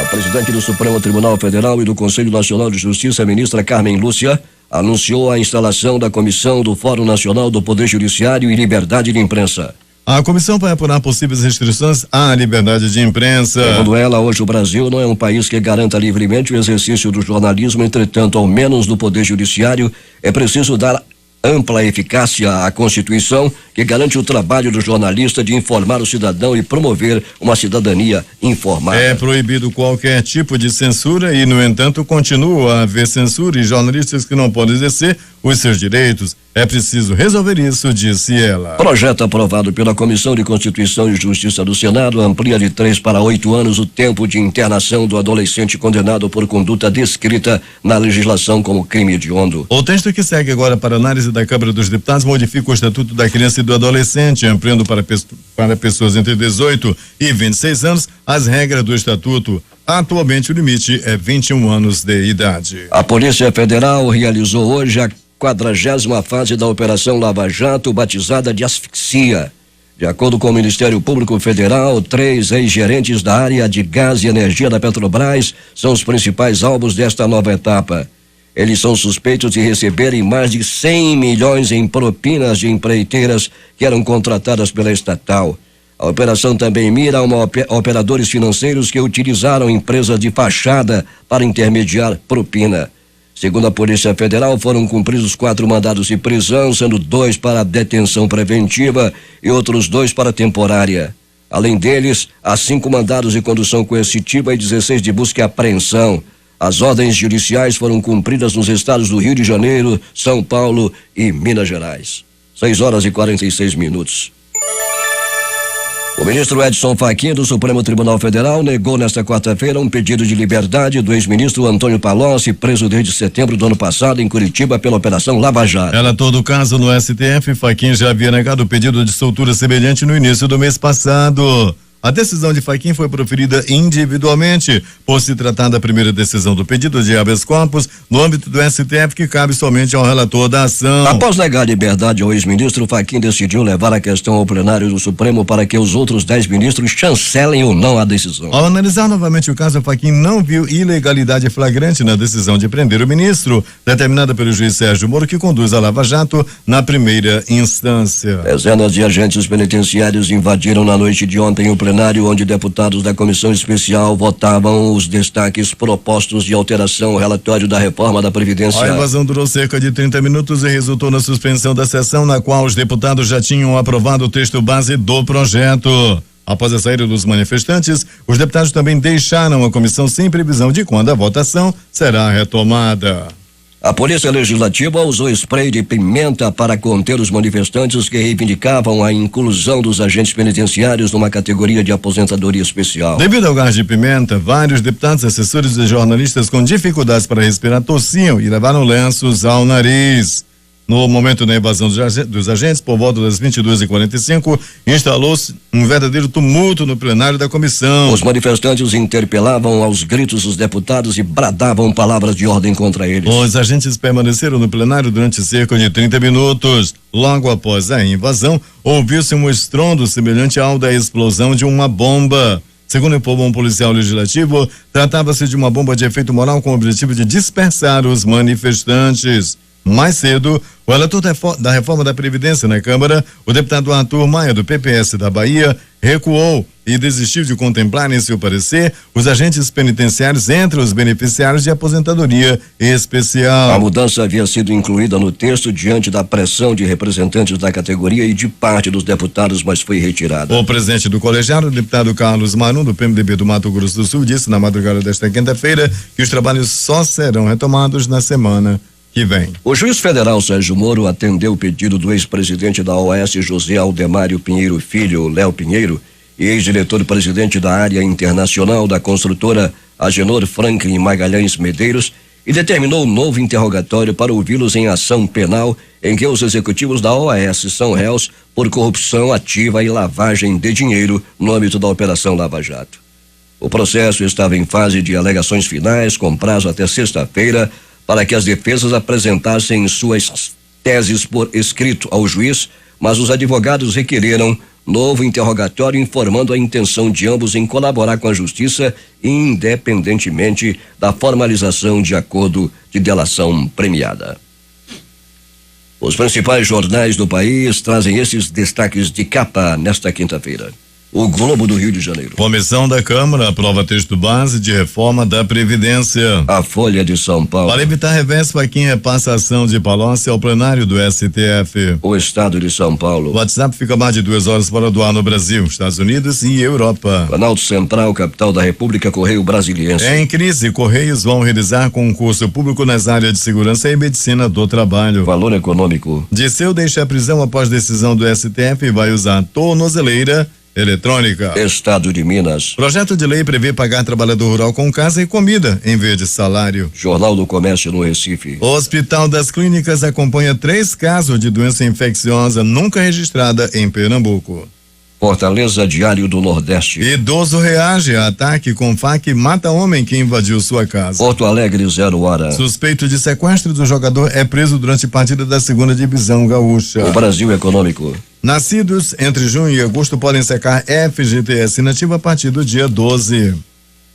A presidente do Supremo Tribunal Federal e do Conselho Nacional de Justiça, a ministra Carmen Lúcia, anunciou a instalação da Comissão do Fórum Nacional do Poder Judiciário e Liberdade de Imprensa. A comissão vai apurar possíveis restrições à liberdade de imprensa. Segundo ela, hoje o Brasil não é um país que garanta livremente o exercício do jornalismo. Entretanto, ao menos no Poder Judiciário, é preciso dar ampla eficácia à Constituição, que garante o trabalho do jornalista de informar o cidadão e promover uma cidadania informada. É proibido qualquer tipo de censura e, no entanto, continua a haver censura e jornalistas que não podem exercer os seus direitos. É preciso resolver isso, disse ela. Projeto aprovado pela Comissão de Constituição e Justiça do Senado amplia de 3 para 8 anos o tempo de internação do adolescente condenado por conduta descrita na legislação como crime hediondo. O texto que segue agora para análise da Câmara dos Deputados modifica o Estatuto da Criança e do Adolescente, ampliando para pessoas entre 18 e 26 anos as regras do Estatuto. Atualmente o limite é 21 anos de idade. A Polícia Federal realizou hoje a 40ª fase da Operação Lava Jato, batizada de asfixia. De acordo com o Ministério Público Federal, 3 ex-gerentes da área de gás e energia da Petrobras são os principais alvos desta nova etapa. Eles são suspeitos de receberem mais de 100 milhões em propinas de empreiteiras que eram contratadas pela estatal. A operação também mira operadores financeiros que utilizaram empresas de fachada para intermediar propina. Segundo a Polícia Federal, foram cumpridos 4 mandados de prisão, sendo 2 para detenção preventiva e outros 2 para temporária. Além deles, há 5 mandados de condução coercitiva e 16 de busca e apreensão. As ordens judiciais foram cumpridas nos estados do Rio de Janeiro, São Paulo e Minas Gerais. 6h46. O ministro Edson Fachin, do Supremo Tribunal Federal, negou nesta quarta-feira um pedido de liberdade do ex-ministro Antônio Palocci, preso desde setembro do ano passado em Curitiba pela Operação Lava Jato. Relator do caso no STF, Fachin já havia negado o pedido de soltura semelhante no início do mês passado. A decisão de Fachin foi proferida individualmente, por se tratar da primeira decisão do pedido de habeas corpus no âmbito do STF, que cabe somente ao relator da ação. Após negar liberdade ao ex-ministro, Fachin decidiu levar a questão ao plenário do Supremo para que os outros 10 ministros chancelem ou não a decisão. Ao analisar novamente o caso, Fachin não viu ilegalidade flagrante na decisão de prender o ministro, determinada pelo juiz Sérgio Moro, que conduz a Lava Jato na primeira instância. Dezenas de agentes penitenciários invadiram na noite de ontem o plenário, onde deputados da comissão especial votavam os destaques propostos de alteração ao relatório da reforma da Previdência. A invasão durou cerca de 30 minutos e resultou na suspensão da sessão, na qual os deputados já tinham aprovado o texto base do projeto. Após a saída dos manifestantes, os deputados também deixaram a comissão sem previsão de quando a votação será retomada. A Polícia Legislativa usou spray de pimenta para conter os manifestantes que reivindicavam a inclusão dos agentes penitenciários numa categoria de aposentadoria especial. Devido ao gás de pimenta, vários deputados, assessores e jornalistas com dificuldades para respirar tossiam e levaram lenços ao nariz. No momento da invasão dos agentes, por volta das 22h45, instalou-se um verdadeiro tumulto no plenário da comissão. Os manifestantes interpelavam aos gritos os deputados e bradavam palavras de ordem contra eles. Os agentes permaneceram no plenário durante cerca de 30 minutos. Logo após a invasão, ouviu-se um estrondo semelhante ao da explosão de uma bomba. Segundo informou um policial legislativo, tratava-se de uma bomba de efeito moral com o objetivo de dispersar os manifestantes. Mais cedo, o relator da reforma da Previdência na Câmara, o deputado Arthur Maia, do PPS da Bahia, recuou e desistiu de contemplar em seu parecer os agentes penitenciários entre os beneficiários de aposentadoria especial. A mudança havia sido incluída no texto diante da pressão de representantes da categoria e de parte dos deputados, mas foi retirada. O presidente do colegiado, o deputado Carlos Marum, do PMDB do Mato Grosso do Sul, disse na madrugada desta quinta-feira que os trabalhos só serão retomados na semana que vem. O juiz federal Sérgio Moro atendeu o pedido do ex-presidente da OAS, José Aldemário Pinheiro Filho, Léo Pinheiro, e ex-diretor-presidente da área internacional da construtora Agenor Franklin Magalhães Medeiros, e determinou um novo interrogatório para ouvi-los em ação penal em que os executivos da OAS são réus por corrupção ativa e lavagem de dinheiro no âmbito da Operação Lava Jato. O processo estava em fase de alegações finais, com prazo até sexta-feira, para que as defesas apresentassem suas teses por escrito ao juiz, mas os advogados requereram novo interrogatório informando a intenção de ambos em colaborar com a justiça, independentemente da formalização de acordo de delação premiada. Os principais jornais do país trazem esses destaques de capa nesta quinta-feira. O Globo do Rio de Janeiro. Comissão da Câmara aprova texto base de reforma da Previdência. A Folha de São Paulo. Para evitar revés para quem repassa ação de Palocci ao plenário do STF. O Estado de São Paulo. O WhatsApp fica mais de 2 horas para doar no Brasil, Estados Unidos e Europa. Planalto Central, capital da República, Correio Brasiliense. Em crise, Correios vão realizar concurso público nas áreas de segurança e medicina do trabalho. Valor econômico. Disseu deixa a prisão após decisão do STF e vai usar tornozeleira eletrônica. Estado de Minas. Projeto de lei prevê pagar trabalhador rural com casa e comida em vez de salário. Jornal do Comércio no Recife. O Hospital das Clínicas acompanha 3 casos de doença infecciosa nunca registrada em Pernambuco. Fortaleza, Diário do Nordeste. Idoso reage a ataque com faca e mata homem que invadiu sua casa. Porto Alegre, 0 hora. Suspeito de sequestro do jogador é preso durante partida da 2ª Divisão Gaúcha. O Brasil Econômico. Nascidos entre junho e agosto podem secar FGTS inativa a partir do dia 12.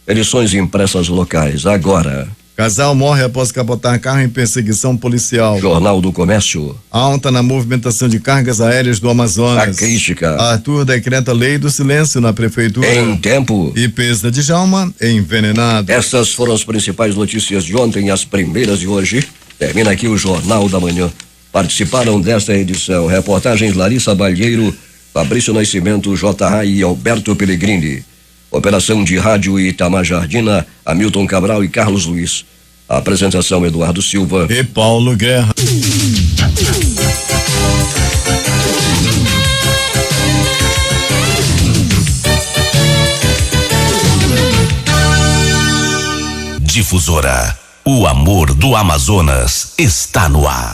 Edições impressas locais, agora. Casal morre após capotar carro em perseguição policial. Jornal do Comércio. Alta na movimentação de cargas aéreas do Amazonas. A crítica. Arthur decreta lei do silêncio na prefeitura. Em tempo. E Pesa de Djalma envenenado. Essas foram as principais notícias de ontem, as primeiras de hoje. Termina aqui o Jornal da Manhã. Participaram desta edição reportagens Larissa Balheiro, Fabrício Nascimento, J.A. e Alberto Pellegrini. Operação de rádio Itamar Jardina, Hamilton Cabral e Carlos Luiz. A apresentação Eduardo Silva e Paulo Guerra. Difusora, o amor do Amazonas está no ar.